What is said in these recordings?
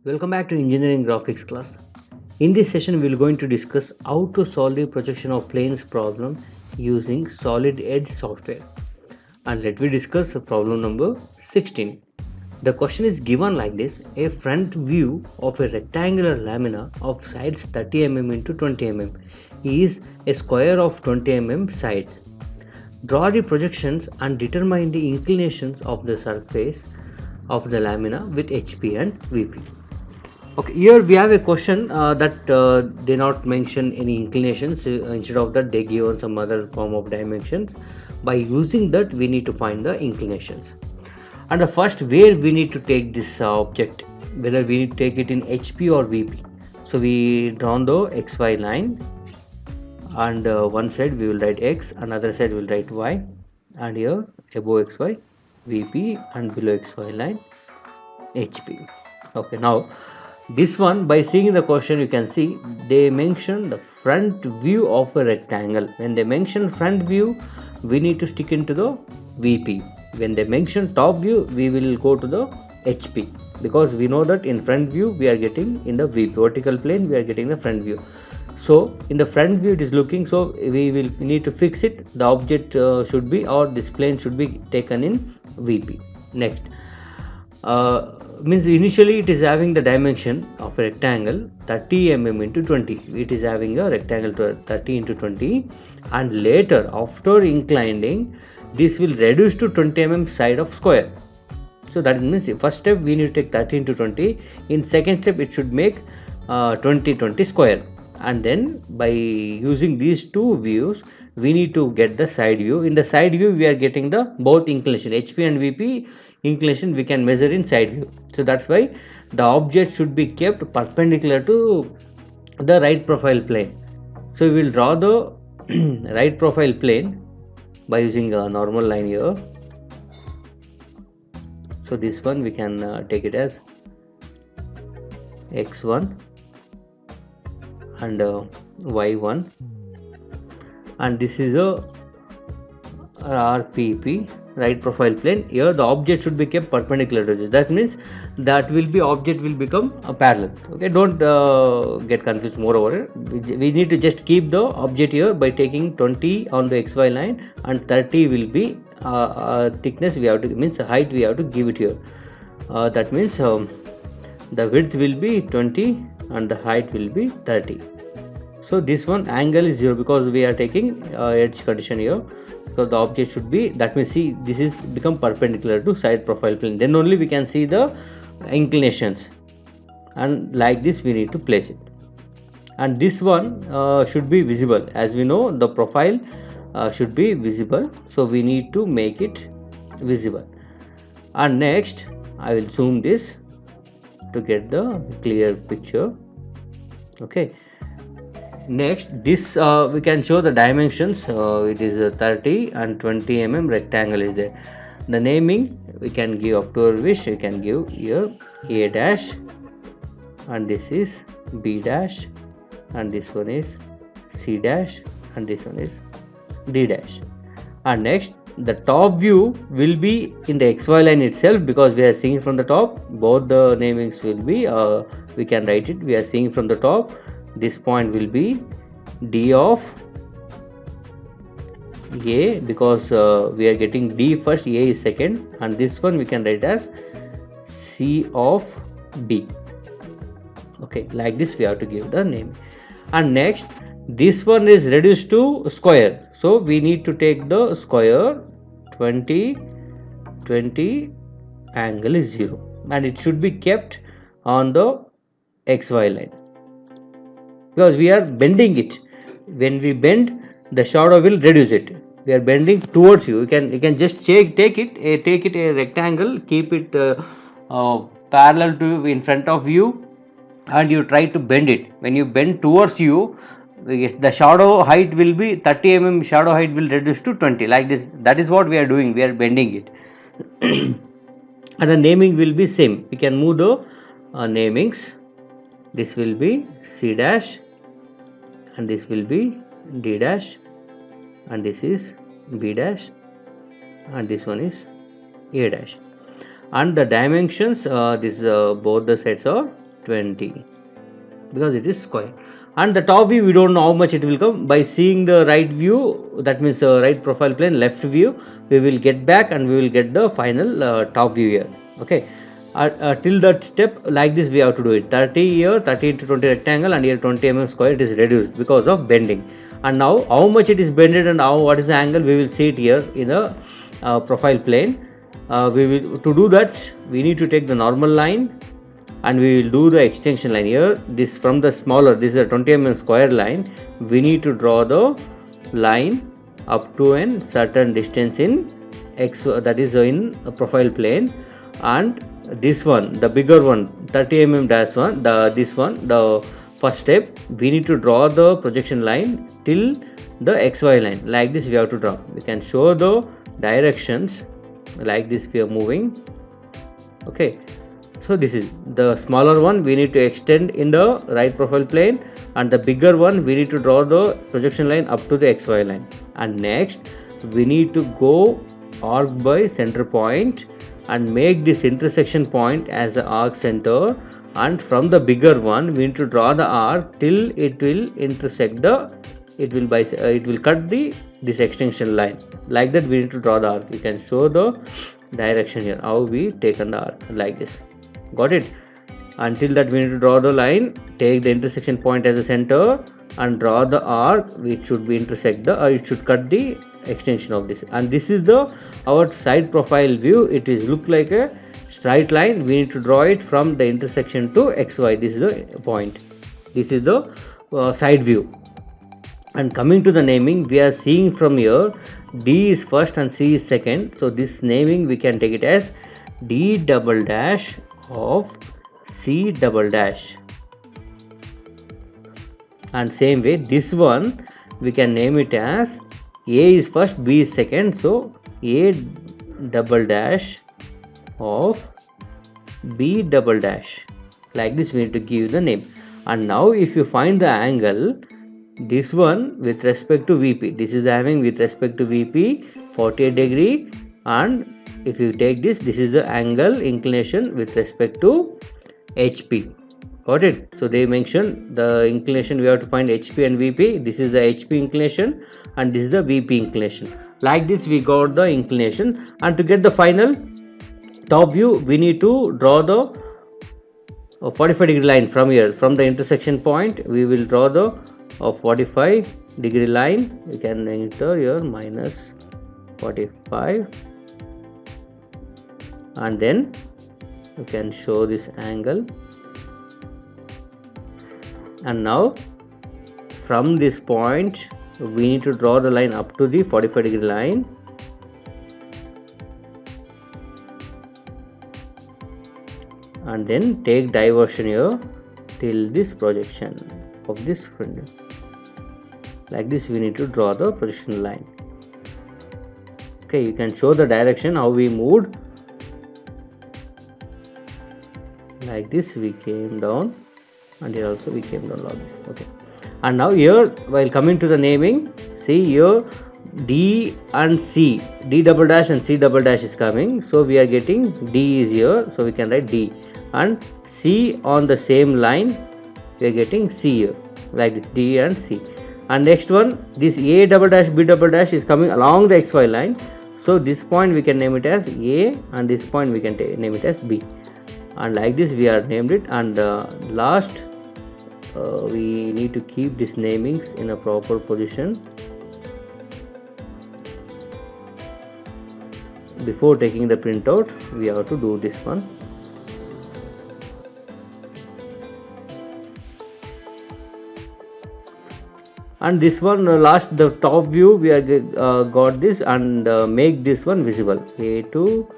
Welcome back to engineering graphics class. In this session we are going to discuss how to solve the projection of planes problem using solid edge software. And let me discuss problem number 16. The question is given like this: a front view of a rectangular lamina of sides 30 mm into 20 mm is a square of 20 mm sides. Draw the projections and determine the inclinations of the surface of the lamina with HP and VP. Okay, here we have a question that they not mention any inclinations. Instead of that, they given some other form of dimensions. By using that, we need to find the inclinations. And the first, where we need to take this object, whether we need to take it in HP or VP. So we drawn the XY line, and one side we will write X, another side we will write Y, and here above XY VP and below XY line HP. Okay, now this one, by seeing the question, you can see they mention the front view of a rectangle. When they mention front view, we need to stick into the VP. When they mention top view, we will go to the HP, because we know that in front view we are getting in the VP vertical plane, we are getting the front view. So in the front view it is looking, so we need to fix it. The object should be, or this plane should be taken in VP. Next, means initially it is having the dimension of a rectangle 30 mm into 20. It is having a rectangle to 30 into 20, and later after inclining this will reduce to 20 mm side of square. So that means the first step we need to take 30 into 20. In second step it should make 20 square, and then by using these two views we need to get the side view. In the side view we are getting the both inclination HP and VP inclination we can measure in side view. So that's why the object should be kept perpendicular to the right profile plane. So we will draw the right profile plane by using a normal line here. So this one we can take it as X1 and Y1, and this is a RPP, right profile plane. Here the object should be kept perpendicular to this. That means that will be object will become a parallel. Okay, don't get confused more over it. We need to just keep the object here by taking 20 on the XY line, and 30 will be thickness we have to, means height we have to give it here. That means the width will be 20 and the height will be 30. So this one angle is 0 because we are taking edge condition here. So the object should be, that means see this is become perpendicular to side profile plane, then only we can see the inclinations, and like this we need to place it. And this one should be visible, as we know the profile should be visible, so we need to make it visible. And next I will zoom this to get the clear picture. Okay, next this we can show the dimensions. It is 30 and 20 mm rectangle is there. The naming we can give up to our wish. We can give here A dash, and this is B dash, and this one is C dash, and this one is D dash. And next the top view will be in the XY line itself, because we are seeing from the top. Both the namings will be we can write it, we are seeing from the top. This point will be D of A, because we are getting D first, A is second, and this one we can write as C of B. Okay, like this we have to give the name. And next this one is reduced to square, so we need to take the square 20 angle is 0, and it should be kept on the XY line, because we are bending it. When we bend, the shadow will reduce it. We are bending towards you. You can just take it a rectangle, keep it parallel to in front of you, and you try to bend it. When you bend towards you, the shadow height will be 30 mm, shadow height will reduce to 20, like this. That is what we are doing, we are bending it. And the naming will be same. We can move the namings. This will be C dash, and this will be D dash, and this is B dash, and this one is A dash. and the dimensions, this both the sets are 20 because it is square. And the top view, we don't know how much it will come. By seeing the right view, that means right profile plane, left view, we will get back and we will get the final top view here. Okay, till that step, like this we have to do it. 30 here, 30 into 20 rectangle, and here 20 mm square, it is reduced because of bending. And now how much it is bended and what is the angle, we will see it here in the profile plane. To do that, we need to take the normal line and we will do the extension line here. This from the smaller, this is a 20 mm square line, we need to draw the line up to a certain distance in x, that is in a profile plane. And this one, the bigger one, 30 mm dash one, the first step, we need to draw the projection line till the xy line. Like this we have to draw. We can show the directions like this, we are moving. Okay, so this is the smaller one, we need to extend in the right profile plane, and the bigger one we need to draw the projection line up to the xy line. And next we need to go arc by center point and make this intersection point as the arc center, and from the bigger one we need to draw the arc till it will intersect the, it will cut this extension line. Like that we need to draw the arc. You can show the direction here, how we taken the arc, like this. Got it? Until that we need to draw the line, take the intersection point as a center and draw the arc which should be intersect the, it should cut the extension of this. And this is the our side profile view. It is look like a straight line. We need to draw it from the intersection to xy. This is the point. This is the side view. And coming to the naming, we are seeing from here D is first and C is second. So this naming we can take it as D double dash of C double dash. And same way this one we can name it as A is first, B is second, so A double dash of B double dash. Like this we need to give the name. And now if you find the angle, this one with respect to VP, this is having with respect to VP 48 degree, and if you take this is the angle inclination with respect to HP. Got it? So they mentioned the inclination, we have to find HP and VP. This is the HP inclination and this is the VP inclination. Like this we got the inclination. And to get the final top view, we need to draw the 45 degree line from here, from the intersection point. We will draw the 45 degree line. You can enter here minus 45, and then you can show this angle. And now from this point we need to draw the line up to the 45 degree line, and then take diversion here till this projection of this front. Like this we need to draw the projection line. Okay, you can show the direction how we moved. Like this we came down, and here also we came down like this. Okay, and now here while coming to the naming, see here D and C, D double dash and C double dash is coming, so we are getting D is here, so we can write D, and C on the same line we are getting C here, like this, D and C. And next one, this A double dash B double dash is coming along the XY line, so this point we can name it as A, and this point we can name it as B. And like this we are named it. And last we need to keep these namings in a proper position. Before taking the printout we have to do this one. And this one last, the top view we are got this, and make this one visible, A to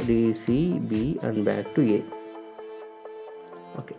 D, C, B and back to A. Okay,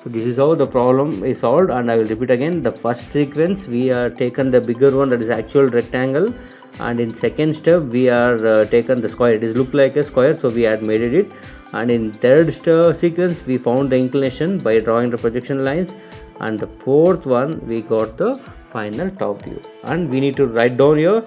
so this is how the problem is solved. And I will repeat again, the first sequence we are taken the bigger one, that is actual rectangle, and in second step we are taken the square, it is look like a square, so we had made it. And in third sequence we found the inclination by drawing the projection lines, and the fourth one we got the final top view. And we need to write down here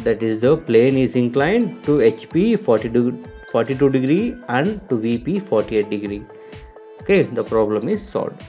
that is the plane is inclined to HP 42 degree and to VP 48 degree. Okay, the problem is solved.